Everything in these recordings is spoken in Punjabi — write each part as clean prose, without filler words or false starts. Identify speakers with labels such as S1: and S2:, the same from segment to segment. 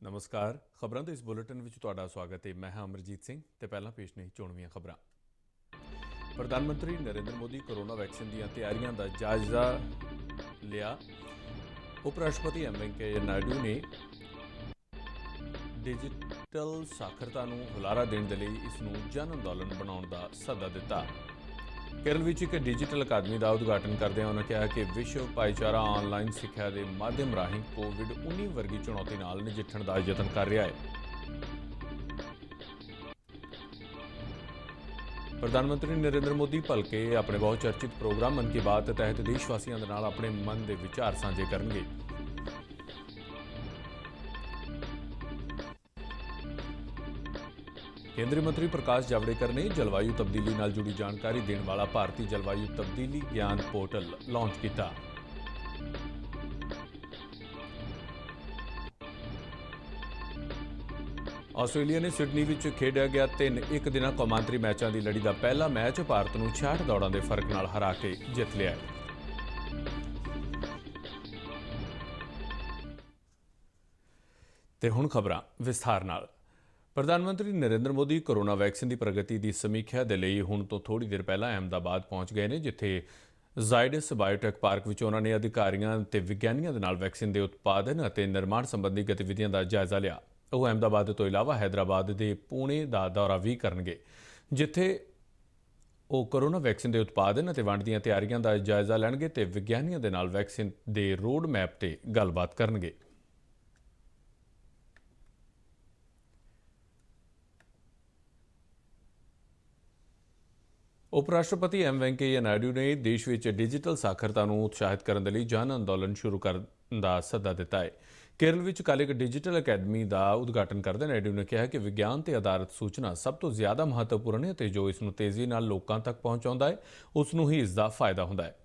S1: ਨਮਸਕਾਰ। ਖਬਰਾਂ ਦੇ ਇਸ ਬੁਲੇਟਿਨ ਵਿੱਚ ਤੁਹਾਡਾ ਸਵਾਗਤ ਹੈ। ਮੈਂ ਹਾਂ ਅਮਰਜੀਤ ਸਿੰਘ ਤੇ ਪਹਿਲਾਂ ਪੇਸ਼ ਨੇ ਚੋਣਵੀਆਂ ਖਬਰਾਂ। ਪ੍ਰਧਾਨ ਮੰਤਰੀ ਨਰਿੰਦਰ ਮੋਦੀ ਕੋਰੋਨਾ ਵੈਕਸੀਨ ਦੀਆਂ ਤਿਆਰੀਆਂ ਦਾ ਜਾਇਜ਼ਾ ਲਿਆ। ਉਪ ਰਾਸ਼ਟਰਪਤੀ ਐਮ ਵੈਂਕਈਆ ਨਾਇਡੂ ਨੇ ਡਿਜੀਟਲ ਸਾਖਰਤਾ ਨੂੰ ਹੁਲਾਰਾ ਦੇਣ ਦੇ ਲਈ ਇਸ ਨੂੰ ਜਨ ਅੰਦੋਲਨ ਬਣਾਉਣ ਦਾ ਸੱਦਾ ਦਿੱਤਾ। ਕੇਰਲ ਵਿੱਚ ਇੱਕ ਡਿਜੀਟਲ ਅਕਾਦਮੀ ਦਾ ਉਦਘਾਟਨ ਕਰਦਿਆਂ ਉਨ੍ਹਾਂ ਕਿਹਾ ਕਿ ਵਿਸ਼ਵ ਭਾਈਚਾਰਾ ਆਨਲਾਈਨ ਸਿੱਖਿਆ ਦੇ ਮਾਧਿਅਮ ਰਾਹੀਂ ਕੋਵਿਡ-19 ਵਰਗੀ ਚੁਣੌਤੀ ਨਾਲ ਨਜਿੱਠਣ ਦਾ ਯਤਨ ਕਰ ਰਿਹਾ ਹੈ। ਪ੍ਰਧਾਨ ਮੰਤਰੀ ਨਰਿੰਦਰ ਮੋਦੀ ਭਲਕੇ ਆਪਣੇ ਬਹੁਤ ਚਰਚਿਤ ਪ੍ਰੋਗਰਾਮ ਮਨ ਕੀ ਬਾਤ ਤਹਿਤ ਦੇਸ਼ ਵਾਸੀਆਂ ਦੇ ਨਾਲ ਆਪਣੇ ਮਨ ਦੇ ਵਿਚਾਰ ਸਾਂਝੇ ਕਰਨਗੇ। ਕੇਂਦਰੀ ਮੰਤਰੀ ਪ੍ਰਕਾਸ਼ ਜਾਵੜੇਕਰ ਨੇ ਜਲਵਾਯੂ ਤਬਦੀਲੀ ਨਾਲ ਜੁੜੀ ਜਾਣਕਾਰੀ ਦੇਣ ਵਾਲਾ ਭਾਰਤੀ ਜਲਵਾਯੂ ਤਬਦੀਲੀ ਗਿਆਨ ਪੋਰਟਲ ਲਾਂਚ ਕੀਤਾ। ਆਸਟ੍ਰੇਲੀਆ ਨੇ ਸਿਡਨੀ ਵਿੱਚ ਖੇਡਿਆ ਗਿਆ 3-1 ਦਿਨਾਂ ਕੌਮਾਂਤਰੀ ਮੈਚਾਂ ਦੀ ਲੜੀ ਦਾ ਪਹਿਲਾ ਮੈਚ ਭਾਰਤ ਨੂੰ 66 ਦੌੜਾਂ ਦੇ ਫਰਕ ਨਾਲ ਹਰਾ ਕੇ ਜਿੱਤ ਲਿਆ। ਤੇ ਹੁਣ ਖਬਰਾਂ ਵਿਸਥਾਰ ਨਾਲ। ਪ੍ਰਧਾਨ ਮੰਤਰੀ ਨਰਿੰਦਰ ਮੋਦੀ ਕੋਰੋਨਾ ਵੈਕਸੀਨ ਦੀ ਪ੍ਰਗਤੀ ਦੀ ਸਮੀਖਿਆ ਦੇ ਲਈ ਹੁਣ ਤੋਂ ਥੋੜੀ ਦੇਰ ਪਹਿਲਾਂ ਅਹਿਮਦਾਬਾਦ ਪਹੁੰਚ ਗਏ ਨੇ, ਜਿੱਥੇ ਜ਼ਾਇਡਸ ਬਾਇਓਟੈਕ ਪਾਰਕ ਵਿੱਚ ਉਹਨਾਂ ਨੇ ਅਧਿਕਾਰੀਆਂ ਤੇ ਵਿਗਿਆਨੀਆਂ ਦੇ ਨਾਲ ਵੈਕਸੀਨ ਦੇ ਉਤਪਾਦਨ ਅਤੇ ਨਿਰਮਾਣ ਸੰਬੰਧੀ ਗਤੀਵਿਧੀਆਂ ਦਾ ਜਾਇਜ਼ਾ ਲਿਆ। ਉਹ ਅਹਿਮਦਾਬਾਦ ਤੋਂ ਇਲਾਵਾ ਹੈਦਰਾਬਾਦ ਦੇ ਪੁਣੇ ਦਾ ਦੌਰਾ ਵੀ ਕਰਨਗੇ, ਜਿੱਥੇ ਉਹ ਕੋਰੋਨਾ ਵੈਕਸੀਨ ਦੇ ਉਤਪਾਦਨ ਅਤੇ ਵੰਡ ਦੀਆਂ ਤਿਆਰੀਆਂ ਦਾ ਜਾਇਜ਼ਾ ਲੈਣਗੇ ਤੇ ਵਿਗਿਆਨੀਆਂ ਦੇ ਨਾਲ ਵੈਕਸੀਨ ਦੇ ਰੋਡ ਮੈਪ ਤੇ ਗੱਲਬਾਤ ਕਰਨਗੇ। ਉਪ ਰਾਸ਼ਟਰਪਤੀ ਐਮ ਵੈਂਕਈਆ ਨਾਇਡੂ ਨੇ ਦੇਸ਼ ਵਿੱਚ ਡਿਜੀਟਲ ਸਾਖਰਤਾ ਨੂੰ ਉਤਸ਼ਾਹਿਤ ਕਰਨ ਦੇ ਲਈ ਜਨ ਅੰਦੋਲਨ ਸ਼ੁਰੂ ਕਰਨ ਦਾ ਸੱਦਾ ਦਿੱਤਾ ਹੈ। ਕੇਰਲ ਵਿੱਚ ਕੱਲ੍ਹ ਇੱਕ ਡਿਜੀਟਲ ਅਕੈਡਮੀ ਦਾ ਉਦਘਾਟਨ ਕਰਦੇ ਨਾਇਡੂ ਨੇ ਕਿਹਾ ਕਿ ਵਿਗਿਆਨ ਤੇ ਆਧਾਰਿਤ ਸੂਚਨਾ ਸਭ ਤੋਂ ਜ਼ਿਆਦਾ ਮਹੱਤਵਪੂਰਨ ਹੈ ਅਤੇ ਜੋ ਇਸ ਨੂੰ ਤੇਜ਼ੀ ਨਾਲ ਲੋਕਾਂ ਤੱਕ ਪਹੁੰਚਾਉਂਦਾ ਹੈ ਉਸ ਨੂੰ ਹੀ ਇਸ ਦਾ ਫਾਇਦਾ ਹੁੰਦਾ ਹੈ।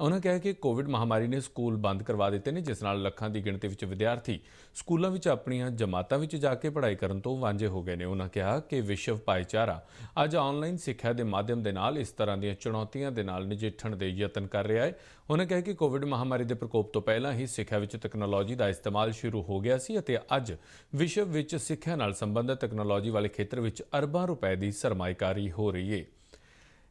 S1: ਉਨ੍ਹਾਂ ਕਿਹਾ ਕਿ ਕੋਵਿਡ ਮਹਾਮਾਰੀ ਨੇ ਸਕੂਲ ਬੰਦ ਕਰਵਾ ਦਿੱਤੇ ਨੇ, ਜਿਸ ਨਾਲ ਲੱਖਾਂ ਦੀ ਗਿਣਤੀ ਵਿੱਚ ਵਿਦਿਆਰਥੀ ਸਕੂਲਾਂ ਵਿੱਚ ਆਪਣੀਆਂ ਜਮਾਤਾਂ ਵਿੱਚ ਜਾ ਕੇ ਪੜ੍ਹਾਈ ਕਰਨ ਤੋਂ ਵਾਂਝੇ ਹੋ ਗਏ ਨੇ। ਉਨ੍ਹਾਂ ਕਿਹਾ ਕਿ ਵਿਸ਼ਵ ਭਾਈਚਾਰਾ ਅੱਜ ਆਨਲਾਈਨ ਸਿੱਖਿਆ ਦੇ ਮਾਧਿਅਮ ਦੇ ਨਾਲ ਇਸ ਤਰ੍ਹਾਂ ਦੀਆਂ ਚੁਣੌਤੀਆਂ ਦੇ ਨਾਲ ਨਜਿੱਠਣ ਦੇ ਯਤਨ ਕਰ ਰਿਹਾ ਹੈ। ਉਨ੍ਹਾਂ ਕਿਹਾ ਕਿ ਕੋਵਿਡ ਮਹਾਮਾਰੀ ਦੇ ਪ੍ਰਕੋਪ ਤੋਂ ਪਹਿਲਾਂ ਹੀ ਸਿੱਖਿਆ ਵਿੱਚ ਤਕਨਾਲੋਜੀ ਦਾ ਇਸਤੇਮਾਲ ਸ਼ੁਰੂ ਹੋ ਗਿਆ ਸੀ ਅਤੇ ਅੱਜ ਵਿਸ਼ਵ ਵਿੱਚ ਸਿੱਖਿਆ ਨਾਲ ਸੰਬੰਧਿਤ ਤਕਨਾਲੋਜੀ ਵਾਲੇ ਖੇਤਰ ਵਿੱਚ ਅਰਬਾਂ ਰੁਪਏ ਦੀ ਸਰਮਾਏਕਾਰੀ ਹੋ ਰਹੀ ਹੈ।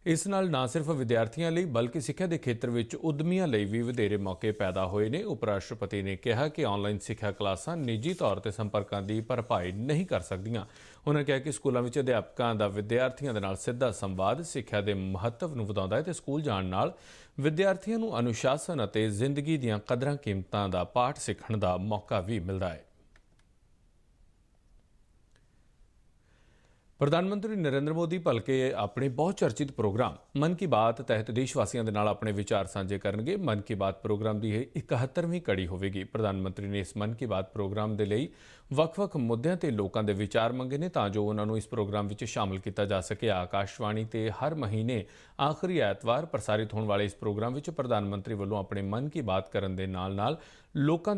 S1: ਇਸ ਨਾਲ ਨਾ ਸਿਰਫ ਵਿਦਿਆਰਥੀਆਂ ਲਈ ਬਲਕਿ ਸਿੱਖਿਆ ਦੇ ਖੇਤਰ ਵਿੱਚ ਉਦਮੀਆਂ ਲਈ ਵੀ ਵਧੇਰੇ ਮੌਕੇ ਪੈਦਾ ਹੋਏ ਨੇ। ਉਪ ਰਾਸ਼ਟਰਪਤੀ ਨੇ ਕਿਹਾ ਕਿ ਆਨਲਾਈਨ ਸਿੱਖਿਆ ਕਲਾਸਾਂ ਨਿੱਜੀ ਤੌਰ ਤੇ ਸੰਪਰਕਾਂ ਦੀ ਭਰਪਾਈ ਨਹੀਂ ਕਰ ਸਕਦੀਆਂ। ਉਨ੍ਹਾਂ ਕਿਹਾ ਕਿ ਸਕੂਲਾਂ ਵਿੱਚ ਅਧਿਆਪਕਾਂ ਦਾ ਵਿਦਿਆਰਥੀਆਂ ਦੇ ਨਾਲ ਸਿੱਧਾ ਸੰਵਾਦ ਸਿੱਖਿਆ ਦੇ ਮਹੱਤਵ ਨੂੰ ਵਧਾਉਂਦਾ ਹੈ ਤੇ ਸਕੂਲ ਜਾਣ ਨਾਲ ਵਿਦਿਆਰਥੀਆਂ ਨੂੰ ਅਨੁਸ਼ਾਸਨ ਅਤੇ ਜ਼ਿੰਦਗੀ ਦੀਆਂ ਕਦਰਾਂ ਕੀਮਤਾਂ ਦਾ ਪਾਠ ਸਿੱਖਣ ਦਾ ਮੌਕਾ ਵੀ ਮਿਲਦਾ ਹੈ। ਪ੍ਰਧਾਨ ਮੰਤਰੀ ਨਰਿੰਦਰ ਮੋਦੀ ਭਲਕੇ ਆਪਣੇ ਬਹੁਤ ਚਰਚਿਤ ਪ੍ਰੋਗਰਾਮ ਮਨ ਕੀ ਬਾਤ ਤਹਿਤ ਦੇਸ਼ ਵਾਸੀਆਂ ਦੇ ਨਾਲ ਆਪਣੇ ਵਿਚਾਰ ਸਾਂਝੇ ਕਰਨਗੇ। ਮਨ ਕੀ ਬਾਤ ਪ੍ਰੋਗਰਾਮ ਦੀ ਇਹ 71ਵੀਂ ਕੜੀ ਹੋਵੇਗੀ। ਪ੍ਰਧਾਨ ਮੰਤਰੀ ਨੇ ਇਸ ਮਨ ਕੀ ਬਾਤ ਪ੍ਰੋਗਰਾਮ ਦੇ ਲਈ ਵੱਖ-ਵੱਖ ਮੁੱਦਿਆਂ ਤੇ ਲੋਕਾਂ ਦੇ ਵਿਚਾਰ ਮੰਗੇ ਨੇ ਤਾਂ ਜੋ ਉਹਨਾਂ ਨੂੰ ਇਸ ਪ੍ਰੋਗਰਾਮ ਵਿੱਚ ਸ਼ਾਮਲ ਕੀਤਾ ਜਾ ਸਕੇ। ਆਕਾਸ਼ਵਾਣੀ ਤੇ ਹਰ ਮਹੀਨੇ ਆਖਰੀ ਐਤਵਾਰ ਪ੍ਰਸਾਰਿਤ ਹੋਣ ਵਾਲੇ ਇਸ ਪ੍ਰੋਗਰਾਮ ਵਿੱਚ ਪ੍ਰਧਾਨ ਮੰਤਰੀ ਵੱਲੋਂ ਆਪਣੇ ਮਨ ਕੀ ਬਾਤ ਕਰਨ ਦੇ ਨਾਲ-ਨਾਲ ਲੋਕਾਂ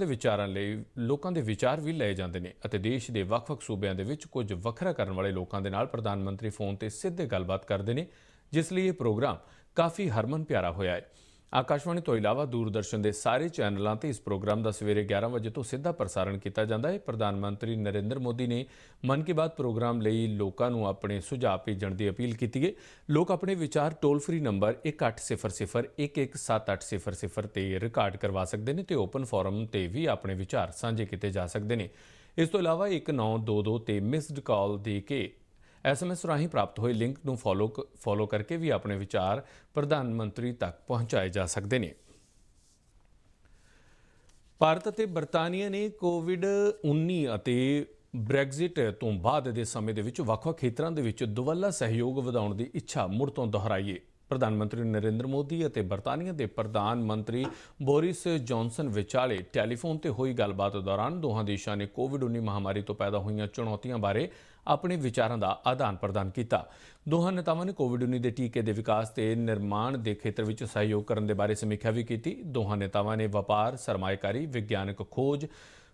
S1: ਦੇ ਵਿਚਾਰ ਵੀ ਲਏ ਜਾਂਦੇ ਨੇ ਅਤੇ ਦੇਸ਼ ਦੇ ਵੱਖ-ਵੱਖ ਸੂਬਿਆਂ ਦੇ ਵਿੱਚ ਕੁਝ ਵੱਖਰਾ ਕਰਨ ਵਾਲੇ ਲੋਕਾਂ ਦੇ ਨਾਲ ਪ੍ਰਧਾਨ ਮੰਤਰੀ ਫੋਨ ਤੇ ਸਿੱਧੇ ਗੱਲਬਾਤ ਕਰਦੇ ਨੇ, ਜਿਸ ਲਈ ਇਹ ਪ੍ਰੋਗਰਾਮ ਕਾਫੀ ਹਰਮਨ ਪਿਆਰਾ ਹੋਇਆ ਹੈ। ਆਕਾਸ਼ਵਾਣੀ ਤੋਂ ਇਲਾਵਾ ਦੂਰਦਰਸ਼ਨ ਦੇ ਸਾਰੇ ਚੈਨਲਾਂ ਤੇ ਇਸ ਪ੍ਰੋਗਰਾਮ ਦਾ ਸਵੇਰੇ 11 ਵਜੇ ਤੋਂ ਸਿੱਧਾ ਪ੍ਰਸਾਰਣ ਕੀਤਾ ਜਾਂਦਾ ਹੈ। ਪ੍ਰਧਾਨ ਮੰਤਰੀ ਨਰਿੰਦਰ ਮੋਦੀ ਨੇ ਮਨ ਕੀ ਬਾਤ ਪ੍ਰੋਗਰਾਮ ਲਈ ਲੋਕਾਂ ਨੂੰ ਆਪਣੇ ਸੁਝਾਅ ਭੇਜਣ ਦੀ ਅਪੀਲ ਕੀਤੀ ਹੈ। ਲੋਕ ਆਪਣੇ ਵਿਚਾਰ ਟੋਲ ਫ੍ਰੀ ਨੰਬਰ 1800-117800 ਤੇ ਰਿਕਾਰਡ ਕਰਵਾ ਸਕਦੇ ਨੇ ਤੇ ਓਪਨ ਫੋਰਮ ਤੇ ਵੀ ਆਪਣੇ ਵਿਚਾਰ ਸਾਂਝੇ ਕੀਤੇ ਜਾ ਸਕਦੇ ਨੇ। ਇਸ ਤੋਂ ਇਲਾਵਾ 1922 ਤੇ ਮਿਸਡ ਕਾਲ ਦੇ ਕੇ SMS ਰਾਹੀਂ ਪ੍ਰਾਪਤ ਹੋਏ ਲਿੰਕ ਨੂੰ ਫੋਲੋ ਕਰਕੇ ਵੀ ਆਪਣੇ ਵਿਚਾਰ ਪ੍ਰਧਾਨ ਮੰਤਰੀ ਤੱਕ ਪਹੁੰਚਾਏ ਜਾ ਸਕਦੇ ਨੇ। ਭਾਰਤ ਅਤੇ ਬਰਤਾਨੀਆ ਨੇ ਕੋਵਿਡ-19 ਅਤੇ ਬ੍ਰੈਗਜ਼ਿਟ ਤੋਂ ਬਾਅਦ ਦੇ ਸਮੇਂ ਦੇ ਵਿੱਚ ਵੱਖ-ਵੱਖ ਖੇਤਰਾਂ ਦੇ ਵਿੱਚ ਦੁਵੱਲਾ ਸਹਿਯੋਗ ਵਧਾਉਣ ਦੀ ਇੱਛਾ ਮੁੜ ਤੋਂ ਦੁਹਰਾਈ ਹੈ। ਪ੍ਰਧਾਨ ਮੰਤਰੀ ਨਰਿੰਦਰ ਮੋਦੀ ਅਤੇ ਬਰਤਾਨੀਆ ਦੇ ਪ੍ਰਧਾਨ ਮੰਤਰੀ ਬੋਰਿਸ ਜੌਨਸਨ ਵਿਚਾਲੇ ਟੈਲੀਫੋਨ ਤੇ ਹੋਈ ਗੱਲਬਾਤ ਦੌਰਾਨ ਦੋਹਾਂ ਦੇਸ਼ਾਂ ਨੇ ਕੋਵਿਡ-19 ਮਹਾਮਾਰੀ ਤੋਂ ਪੈਦਾ ਹੋਈਆਂ ਚੁਣੌਤੀਆਂ ਬਾਰੇ ਆਪਣੇ ਵਿਚਾਰਾਂ ਦਾ ਆਦਾਨ ਪ੍ਰਦਾਨ ਕੀਤਾ। ਦੋਹਾਂ ਨੇਤਾਵਾਂ ਨੇ ਕੋਵਿਡ-19 ਦੇ ਟੀਕੇ ਦੇ ਵਿਕਾਸ ਤੇ ਨਿਰਮਾਣ ਦੇ ਖੇਤਰ ਵਿੱਚ ਸਹਿਯੋਗ ਕਰਨ ਦੇ ਬਾਰੇ ਸਮੀਖਿਆ ਵੀ ਕੀਤੀ। ਦੋਹਾਂ ਨੇਤਾਵਾਂ ਨੇ ਵਪਾਰ, ਸਰਮਾਏਕਾਰੀ, ਵਿਗਿਆਨਕ ਖੋਜ,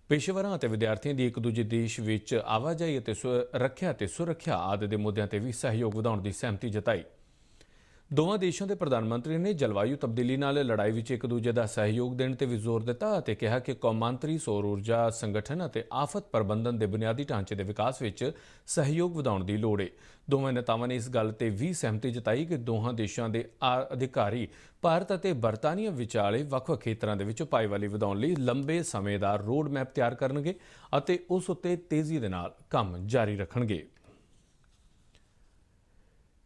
S1: ਪੇਸ਼ੇਵਰਾਂ ਅਤੇ ਵਿਦਿਆਰਥੀਆਂ ਦੀ ਇੱਕ ਦੂਜੇ ਦੇਸ਼ ਵਿੱਚ ਆਵਾਜਾਈ ਅਤੇ ਰੱਖਿਆ ਤੇ ਸੁਰੱਖਿਆ ਆਦਿ ਦੇ ਮੁੱਦਿਆਂ ਤੇ ਵੀ ਸਹਿਯੋਗ ਵਧਾਉਣ ਦੀ ਸਹਿਮਤੀ ਜਤਾਈ। ਦੋਵਾਂ ਦੇਸ਼ਾਂ ਦੇ ਪ੍ਰਧਾਨ ਮੰਤਰੀ ਨੇ ਜਲਵਾਯੂ ਤਬਦੀਲੀ ਨਾਲ ਲੜਾਈ ਵਿੱਚ ਇੱਕ ਦੂਜੇ ਦਾ ਸਹਿਯੋਗ ਦੇਣ ਤੇ ਵੀ ਜ਼ੋਰ ਦਿੱਤਾ ਅਤੇ ਕਿਹਾ ਕਿ ਕੌਮਾਂਤਰੀ ਸੌਰ ਊਰਜਾ ਸੰਗਠਨ ਅਤੇ ਆਫਤ ਪ੍ਰਬੰਧਨ ਦੇ ਬੁਨਿਆਦੀ ਢਾਂਚੇ ਦੇ ਵਿਕਾਸ ਵਿੱਚ ਸਹਿਯੋਗ ਵਧਾਉਣ ਦੀ ਲੋੜ ਹੈ। ਦੋਵਾਂ ਨੇਤਾਵਾਂ ਨੇ ਇਸ ਗੱਲ ਤੇ ਵੀ ਸਹਿਮਤੀ ਜਤਾਈ ਕਿ ਦੋਹਾਂ ਦੇਸ਼ਾਂ ਦੇ ਅਧਿਕਾਰੀ ਭਾਰਤ ਅਤੇ ਬਰਤਾਨੀਆ ਵਿਚਾਲੇ ਵੱਖ-ਵੱਖ ਖੇਤਰਾਂ ਦੇ ਵਿੱਚ ਭਾਈਵਾਲੀ ਵਧਾਉਣ ਲਈ ਲੰਬੇ ਸਮੇਂ ਦਾ ਰੋਡ ਮੈਪ ਤਿਆਰ ਕਰਨਗੇ ਅਤੇ ਉਸ ਉੱਤੇ ਤੇਜ਼ੀ ਦੇ ਨਾਲ ਕੰਮ ਜਾਰੀ ਰੱਖਣਗੇ।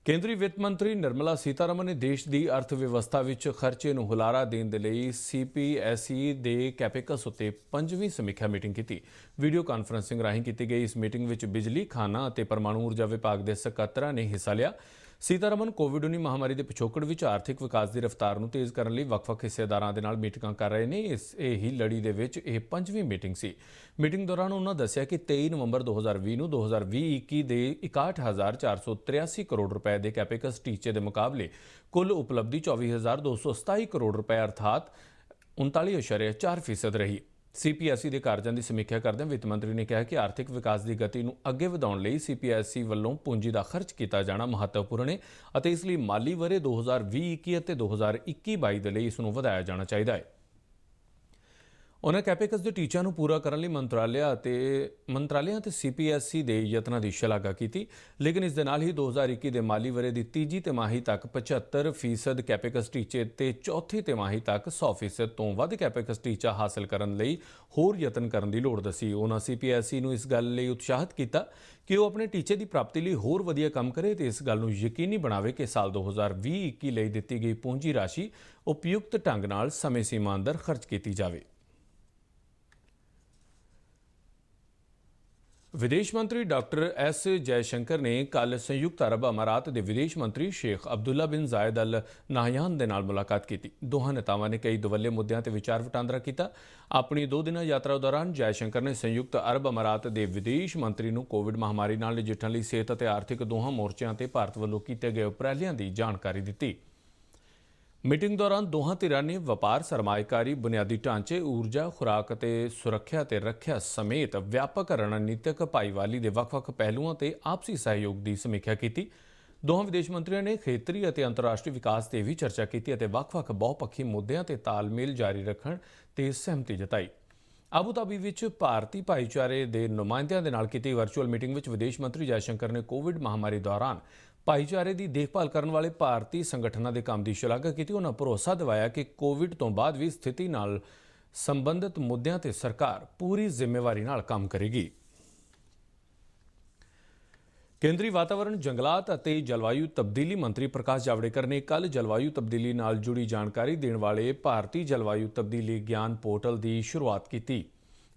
S1: ਕੇਂਦਰੀ ਵਿੱਤ ਮੰਤਰੀ ਨਿਰਮਲਾ ਸੀਤਾਰਮਨ ਨੇ ਦੇਸ਼ ਦੀ ਅਰਥ ਵਿਵਸਥਾ ਵਿੱਚ ਖਰਚੇ ਨੂੰ ਹੁਲਾਰਾ ਦੇਣ ਦੇ ਲਈ CPSE ਦੇ ਕੈਪੇਕਸ ਉੱਤੇ 5ਵੀਂ ਸਮੀਖਿਆ ਮੀਟਿੰਗ ਕੀਤੀ। ਵੀਡੀਓ ਕਾਨਫਰੰਸਿੰਗ ਰਾਹੀਂ ਕੀਤੀ ਗਈ ਇਸ ਮੀਟਿੰਗ ਵਿੱਚ ਬਿਜਲੀ, ਖਾਨਾ ਅਤੇ ਪਰਮਾਣੂ ਊਰਜਾ ਵਿਭਾਗ ਦੇ ਸਕੱਤਰਾਂ ਨੇ ਹਿੱਸਾ ਲਿਆ। ਸੀਤਾਰਮਨ ਕੋਵਿਡ-19 ਮਹਾਮਾਰੀ ਦੇ ਪਿਛੋਕੜ ਵਿੱਚ ਆਰਥਿਕ ਵਿਕਾਸ ਦੀ ਰਫ਼ਤਾਰ ਨੂੰ ਤੇਜ਼ ਕਰਨ ਲਈ ਵੱਖ-ਵੱਖ ਹਿੱਸੇਦਾਰਾਂ ਦੇ ਨਾਲ ਮੀਟਿੰਗਾਂ ਕਰ ਰਹੇ ਨੇ। ਇਹੀ ਲੜੀ ਦੇ ਵਿੱਚ ਇਹ 5ਵੀਂ ਮੀਟਿੰਗ ਸੀ। ਮੀਟਿੰਗ ਦੌਰਾਨ ਉਹਨਾਂ ਦੱਸਿਆ ਕਿ 23 ਨਵੰਬਰ 2020 ਨੂੰ 2020-21 ਦੇ 61,483 ਕਰੋੜ ਰੁਪਏ ਦੇ ਕੈਪੇਕਸ ਟੀਚੇ ਦੇ ਮੁਕਾਬਲੇ ਕੁੱਲ ਉਪਲਬਧੀ 24,227 ਕਰੋੜ ਰੁਪਏ ਅਰਥਾਤ 39.4% ਰਹੀ। CPSE ਦੇ ਕਾਰਜਾਂ ਦੀ ਸਮੀਖਿਆ ਕਰਦਿਆਂ ਵਿੱਤ ਮੰਤਰੀ ਨੇ ਕਿਹਾ ਕਿ ਆਰਥਿਕ ਵਿਕਾਸ ਦੀ ਗਤੀ ਨੂੰ ਅੱਗੇ ਵਧਾਉਣ ਲਈ CPSE ਵੱਲੋਂ ਪੂੰਜੀ ਦਾ ਖਰਚ ਕੀਤਾ ਜਾਣਾ ਮਹੱਤਵਪੂਰਨ ਹੈ ਅਤੇ ਇਸ ਲਈ ਮਾਲੀ ਵਰ੍ਹੇ 2020-21 ਅਤੇ 2021-22 ਦੇ ਲਈ ਇਸ ਨੂੰ ਵਧਾਇਆ ਜਾਣਾ ਚਾਹੀਦਾ ਹੈ। ਉਨ੍ਹਾਂ ਕੈਪੇਕਸ ਦੇ ਟੀਚਿਆਂ ਨੂੰ ਪੂਰਾ ਕਰਨ ਲਈ ਮੰਤਰਾਲਿਆਂ ਅਤੇ CPSE ਦੇ ਯਤਨਾਂ ਦੀ ਸ਼ਲਾਘਾ ਕੀਤੀ, ਲੇਕਿਨ ਇਸ ਦੇ ਨਾਲ ਹੀ 2021 ਦੇ ਮਾਲੀ ਵਰ੍ਹੇ ਦੀ ਤੀਜੀ ਤਿਮਾਹੀ ਤੱਕ 75% ਕੈਪੇਕਸ ਟੀਚੇ ਤੇ ਚੌਥੀ ਤਿਮਾਹੀ ਤੱਕ 100% ਤੋਂ ਵੱਧ ਕੈਪੇਕਸ ਟੀਚਾ ਹਾਸਲ ਕਰਨ ਲਈ ਹੋਰ ਯਤਨ ਕਰਨ ਦੀ ਲੋੜ ਦੱਸੀ। ਉਨ੍ਹਾਂ CPSE ਨੂੰ ਇਸ ਗੱਲ ਲਈ ਉਤਸ਼ਾਹਿਤ ਕੀਤਾ ਕਿ ਉਹ ਆਪਣੇ ਟੀਚੇ ਦੀ ਪ੍ਰਾਪਤੀ ਲਈ ਹੋਰ ਵਧੀਆ ਕੰਮ ਕਰੇ ਤੇ ਇਸ ਗੱਲ ਨੂੰ ਯਕੀਨੀ ਬਣਾਵੇ ਕਿ ਸਾਲ 2020-21 ਲਈ ਦਿੱਤੀ ਗਈ ਪੂੰਜੀ ਰਾਸ਼ੀ ਉਪਯੁਕਤ ਢੰਗ ਨਾਲ ਸਮੇਂ ਸੀਮਾ ਅੰਦਰ ਖਰਚ ਕੀਤੀ ਜਾਵੇ। ਵਿਦੇਸ਼ ਮੰਤਰੀ ਡਾਕਟਰ S ਜੈਸ਼ੰਕਰ ਨੇ ਕੱਲ੍ਹ ਸੰਯੁਕਤ ਅਰਬ ਅਮਾਰਾਤ ਦੇ ਵਿਦੇਸ਼ ਮੰਤਰੀ ਸ਼ੇਖ ਅਬਦੁੱਲਾ ਬਿਨ ਜ਼ਾਇਦ ਅਲ ਨਾਹਯਾਨ ਦੇ ਨਾਲ ਮੁਲਾਕਾਤ ਕੀਤੀ। ਦੋਹਾਂ ਨੇਤਾਵਾਂ ਨੇ ਕਈ ਦੁਵੱਲੇ ਮੁੱਦਿਆਂ ਤੇ ਵਿਚਾਰ ਵਟਾਂਦਰਾ ਕੀਤਾ। ਆਪਣੀ 2 ਦਿਨਾਂ ਯਾਤਰਾ ਦੌਰਾਨ ਜੈਸ਼ੰਕਰ ਨੇ ਸੰਯੁਕਤ ਅਰਬ ਅਮਾਰਾਤ ਦੇ ਵਿਦੇਸ਼ ਮੰਤਰੀ ਨੂੰ ਕੋਵਿਡ ਮਹਾਮਾਰੀ ਨਾਲ ਨਜਿੱਠਣ ਲਈ ਸਿਹਤ ਅਤੇ ਆਰਥਿਕ ਦੋਹਾਂ ਮੋਰਚਿਆਂ ਤੇ ਭਾਰਤ ਵੱਲੋਂ ਕੀਤੇ ਗਏ ਉਪਰਾਲਿਆਂ ਦੀ ਜਾਣਕਾਰੀ ਦਿੱਤੀ। ਮੀਟਿੰਗ ਦੌਰਾਨ ਦੋਹਾਂ ਧਿਰਾਂ ਨੇ ਵਪਾਰ, ਸਰਮਾਏਕਾਰੀ, ਬੁਨਿਆਦੀ ਢਾਂਚੇ, ਊਰਜਾ, ਖੁਰਾਕ ਅਤੇ ਸੁਰੱਖਿਆ ਤੇ ਰੱਖਿਆ ਸਮੇਤ ਵਿਆਪਕ ਰਣਨੀਤਕ ਭਾਈਵਾਲੀ ਦੇ ਵੱਖ-ਵੱਖ ਪਹਿਲੂਆਂ ਤੇ ਆਪਸੀ ਸਹਿਯੋਗ ਦੀ ਸਮੀਖਿਆ ਕੀਤੀ। ਦੋਹਾਂ ਵਿਦੇਸ਼ ਮੰਤਰੀਆਂ ਨੇ ਖੇਤਰੀ ਅਤੇ ਅੰਤਰਰਾਸ਼ਟਰੀ ਵਿਕਾਸ ਤੇ ਵੀ ਚਰਚਾ ਕੀਤੀ ਅਤੇ ਵੱਖ-ਵੱਖ ਬਹੁਪੱਖੀ ਮੁੱਦਿਆਂ ਤੇ ਤਾਲਮੇਲ ਜਾਰੀ ਰੱਖਣ ਤੇ ਸਹਿਮਤੀ ਜਤਾਈ। ਆਬੂ ਧਾਬੀ ਵਿੱਚ ਭਾਰਤੀ ਭਾਈਚਾਰੇ ਦੇ ਨੁਮਾਇੰਦਿਆਂ ਦੇ ਨਾਲ ਕੀਤੀ ਵਰਚੁਅਲ ਮੀਟਿੰਗ ਵਿੱਚ ਵਿਦੇਸ਼ ਮੰਤਰੀ ਜੈਸ਼ੰਕਰ ਨੇ ਕੋਵਿਡ ਮਹਾਮਾਰੀ ਦੌਰਾਨ ਭਾਈਚਾਰੇ ਦੀ ਦੇਖਭਾਲ ਕਰਨ ਵਾਲੇ ਭਾਰਤੀ ਸੰਗਠਨਾਂ ਦੇ ਕੰਮ ਦੀ ਸ਼ਲਾਘਾ ਕੀਤੀ। ਉਹਨਾਂ ਭਰੋਸਾ ਦਿਵਾਇਆ ਕਿ ਕੋਵਿਡ ਤੋਂ ਬਾਅਦ ਵੀ ਸਥਿਤੀ ਨਾਲ ਸੰਬੰਧਿਤ ਮੁੱਦਿਆਂ ਤੇ ਸਰਕਾਰ ਪੂਰੀ ਜ਼ਿੰਮੇਵਾਰੀ ਨਾਲ ਕੰਮ ਕਰੇਗੀ। ਕੇਂਦਰੀ ਵਾਤਾਵਰਣ, ਜੰਗਲਾਤ ਅਤੇ ਜਲਵਾਯੂ ਤਬਦੀਲੀ ਮੰਤਰੀ ਪ੍ਰਕਾਸ਼ ਜਾਵੜੇਕਰ ਨੇ ਕੱਲ੍ਹ ਜਲਵਾਯੂ ਤਬਦੀਲੀ ਨਾਲ ਜੁੜੀ ਜਾਣਕਾਰੀ ਦੇਣ ਵਾਲੇ ਭਾਰਤੀ ਜਲਵਾਯੂ ਤਬਦੀਲੀ ਗਿਆਨ ਪੋਰਟਲ ਦੀ ਸ਼ੁਰੂਆਤ ਕੀਤੀ।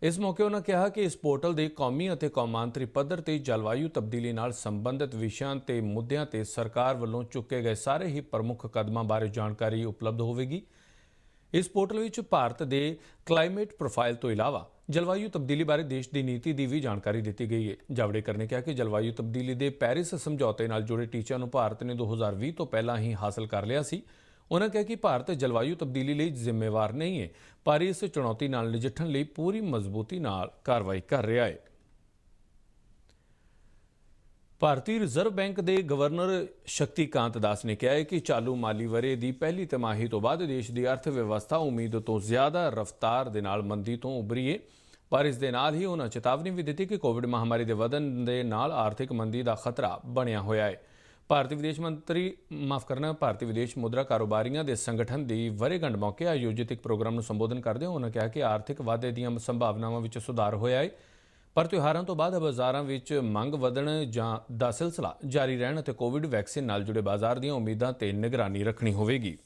S1: ਇਸ ਮੌਕੇ ਉਹਨਾਂ ਕਿਹਾ ਕਿ ਇਸ ਪੋਰਟਲ ਦੇ ਕੌਮੀ ਅਤੇ ਕੌਮਾਂਤਰੀ ਪੱਧਰ ਤੇ ਜਲਵਾਯੂ ਤਬਦੀਲੀ ਨਾਲ ਸੰਬੰਧਿਤ ਵਿਸ਼ਿਆਂ ਤੇ ਮੁੱਦਿਆਂ ਤੇ ਸਰਕਾਰ ਵੱਲੋਂ ਚੁੱਕੇ ਗਏ ਸਾਰੇ ਹੀ ਪ੍ਰਮੁੱਖ ਕਦਮਾਂ ਬਾਰੇ ਜਾਣਕਾਰੀ ਉਪਲਬਧ ਹੋਵੇਗੀ। ਇਸ ਪੋਰਟਲ ਵਿੱਚ ਭਾਰਤ ਦੇ ਕਲਾਈਮੇਟ ਪ੍ਰੋਫਾਈਲ ਤੋਂ ਇਲਾਵਾ ਜਲਵਾਯੂ ਤਬਦੀਲੀ ਬਾਰੇ ਦੇਸ਼ ਦੀ ਨੀਤੀ ਦੀ ਵੀ ਜਾਣਕਾਰੀ ਦਿੱਤੀ ਗਈ ਹੈ। ਜਾਵੜੇਕਰ ਨੇ ਕਿਹਾ ਕਿ ਜਲਵਾਯੂ ਤਬਦੀਲੀ ਦੇ ਪੈਰਿਸ ਸਮਝੌਤੇ ਨਾਲ ਜੁੜੇ ਟੀਚਿਆਂ ਨੂੰ ਭਾਰਤ ਨੇ 2020 ਤੋਂ ਪਹਿਲਾਂ ਹੀ ਹਾਸਲ ਕਰ ਲਿਆ ਸੀ। ਉਨ੍ਹਾਂ ਕਿਹਾ ਕਿ ਭਾਰਤ ਜਲਵਾਯੂ ਤਬਦੀਲੀ ਲਈ ਜ਼ਿੰਮੇਵਾਰ ਨਹੀਂ ਹੈ, ਪਰ ਇਸ ਚੁਣੌਤੀ ਨਾਲ ਨਜਿੱਠਣ ਲਈ ਪੂਰੀ ਮਜ਼ਬੂਤੀ ਨਾਲ ਕਾਰਵਾਈ ਕਰ ਰਿਹਾ ਹੈ। ਭਾਰਤੀ ਰਿਜ਼ਰਵ ਬੈਂਕ ਦੇ ਗਵਰਨਰ ਸ਼ਕਤੀਕਾਂਤ ਦਾਸ ਨੇ ਕਿਹਾ ਹੈ ਕਿ ਚਾਲੂ ਮਾਲੀ ਵਰ੍ਹੇ ਦੀ ਪਹਿਲੀ ਤਿਮਾਹੀ ਤੋਂ ਬਾਅਦ ਦੇਸ਼ ਦੀ ਅਰਥ ਵਿਵਸਥਾ ਉਮੀਦ ਤੋਂ ਜ਼ਿਆਦਾ ਰਫ਼ਤਾਰ ਦੇ ਨਾਲ ਮੰਦੀ ਤੋਂ ਉਭਰੀ ਹੈ, ਪਰ ਇਸ ਦੇ ਨਾਲ ਹੀ ਉਹਨਾਂ ਚੇਤਾਵਨੀ ਵੀ ਦਿੱਤੀ ਕਿ ਕੋਵਿਡ ਮਹਾਮਾਰੀ ਦੇ ਵਧਣ ਦੇ ਨਾਲ ਆਰਥਿਕ ਮੰਦੀ ਦਾ ਖਤਰਾ ਬਣਿਆ ਹੋਇਆ ਹੈ। ਭਾਰਤੀ ਵਿਦੇਸ਼ ਮੁਦਰਾ ਕਾਰੋਬਾਰੀਆਂ ਦੇ ਸੰਗਠਨ ਦੀ ਵਰ੍ਹੇਗੰਢ ਮੌਕੇ ਆਯੋਜਿਤ ਇੱਕ ਪ੍ਰੋਗਰਾਮ ਨੂੰ ਸੰਬੋਧਨ ਕਰਦਿਆਂ ਉਹਨਾਂ ਕਿਹਾ ਕਿ ਆਰਥਿਕ ਵਾਧੇ ਦੀਆਂ ਸੰਭਾਵਨਾਵਾਂ ਵਿੱਚ ਸੁਧਾਰ ਹੋਇਆ ਹੈ, ਪਰ ਤਿਉਹਾਰਾਂ ਤੋਂ ਬਾਅਦ ਬਾਜ਼ਾਰਾਂ ਵਿੱਚ ਮੰਗ ਵਧਣ ਦਾ ਸਿਲਸਿਲਾ ਜਾਰੀ ਰਹਿਣ ਅਤੇ ਕੋਵਿਡ ਵੈਕਸੀਨ ਨਾਲ ਜੁੜੇ ਬਾਜ਼ਾਰ ਦੀਆਂ ਉਮੀਦਾਂ ਤੇ ਨਿਗਰਾਨੀ ਰੱਖਣੀ ਹੋਵੇਗੀ।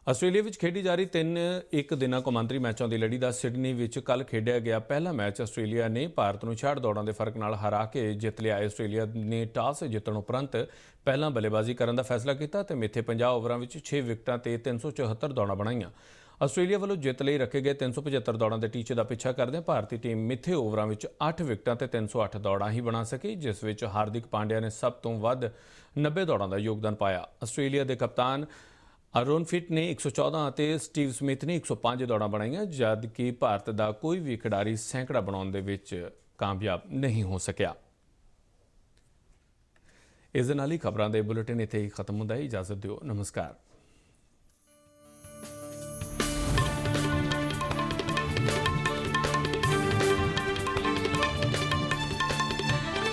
S1: ਆਸਟ੍ਰੇਲੀਆ ਵਿੱਚ ਖੇਡੀ ਜਾ ਰਹੀ 3 ਦਿਨਾਂ ਕੌਮਾਂਤਰੀ ਮੈਚਾਂ ਦੀ ਲੜੀ ਦਾ ਸਿਡਨੀ ਵਿੱਚ ਕੱਲ੍ਹ ਖੇਡਿਆ ਗਿਆ ਪਹਿਲਾ ਮੈਚ ਆਸਟ੍ਰੇਲੀਆ ਨੇ ਭਾਰਤ ਨੂੰ 66 ਦੌੜਾਂ ਦੇ ਫਰਕ ਨਾਲ ਹਰਾ ਕੇ ਜਿੱਤ ਲਿਆ। ਆਸਟ੍ਰੇਲੀਆ ਨੇ ਟਾਸ ਜਿੱਤਣ ਉਪਰੰਤ ਪਹਿਲਾਂ ਬੱਲੇਬਾਜ਼ੀ ਕਰਨ ਦਾ ਫੈਸਲਾ ਕੀਤਾ ਤੇ ਮਿੱਥੇ 50 ਓਵਰਾਂ ਵਿੱਚ 6 ਵਿਕਟਾਂ ਤੇ 374 ਦੌੜਾਂ ਬਣਾਈਆਂ। ਆਸਟ੍ਰੇਲੀਆ ਵੱਲੋਂ ਜਿੱਤ ਲਈ ਰੱਖੇ ਗਏ 375 ਦੌੜਾਂ ਦੇ ਟੀਚੇ ਦਾ ਪਿੱਛਾ ਕਰਦਿਆਂ ਭਾਰਤੀ ਟੀਮ ਮਿੱਥੇ ਓਵਰਾਂ ਵਿੱਚ 8 ਵਿਕਟਾਂ ਤੇ 308 ਦੌੜਾਂ ਹੀ ਬਣਾ ਸਕੀ, ਜਿਸ ਵਿੱਚ ਹਾਰਦਿਕ ਪਾਂਡਿਆ ਨੇ ਸਭ ਤੋਂ ਵੱਧ 90 ਦੌੜਾਂ ਦਾ ਯੋਗਦਾਨ ਪਾਇਆ। ਆਸਟ੍ਰੇਲੀਆ ਦੇ ਕਪਤਾਨ ਅਰੋਨ ਫਿਟ ਨੇ 114 ਅਤੇ ਸਟੀਵ ਸਮਿਥ ਨੇ 105 ਦੌੜਾਂ ਬਣਾਈਆਂ, ਜਦਕਿ ਭਾਰਤ ਦਾ ਕੋਈ ਵੀ ਖਿਡਾਰੀ ਸੈਂਕੜਾ ਬਣਾਉਣ ਦੇ ਵਿੱਚ ਕਾਮਯਾਬ ਨਹੀਂ ਹੋ ਸਕਿਆ। ਇਸ ਦੇ ਨਾਲ ਹੀ ਖਬਰਾਂ ਦੇ ਬੁਲੇਟਿਨ ਇੱਥੇ ਹੀ ਖਤਮ ਹੁੰਦਾ ਹੈ। ਇਜਾਜ਼ਤ ਦਿਓ। ਨਮਸਕਾਰ।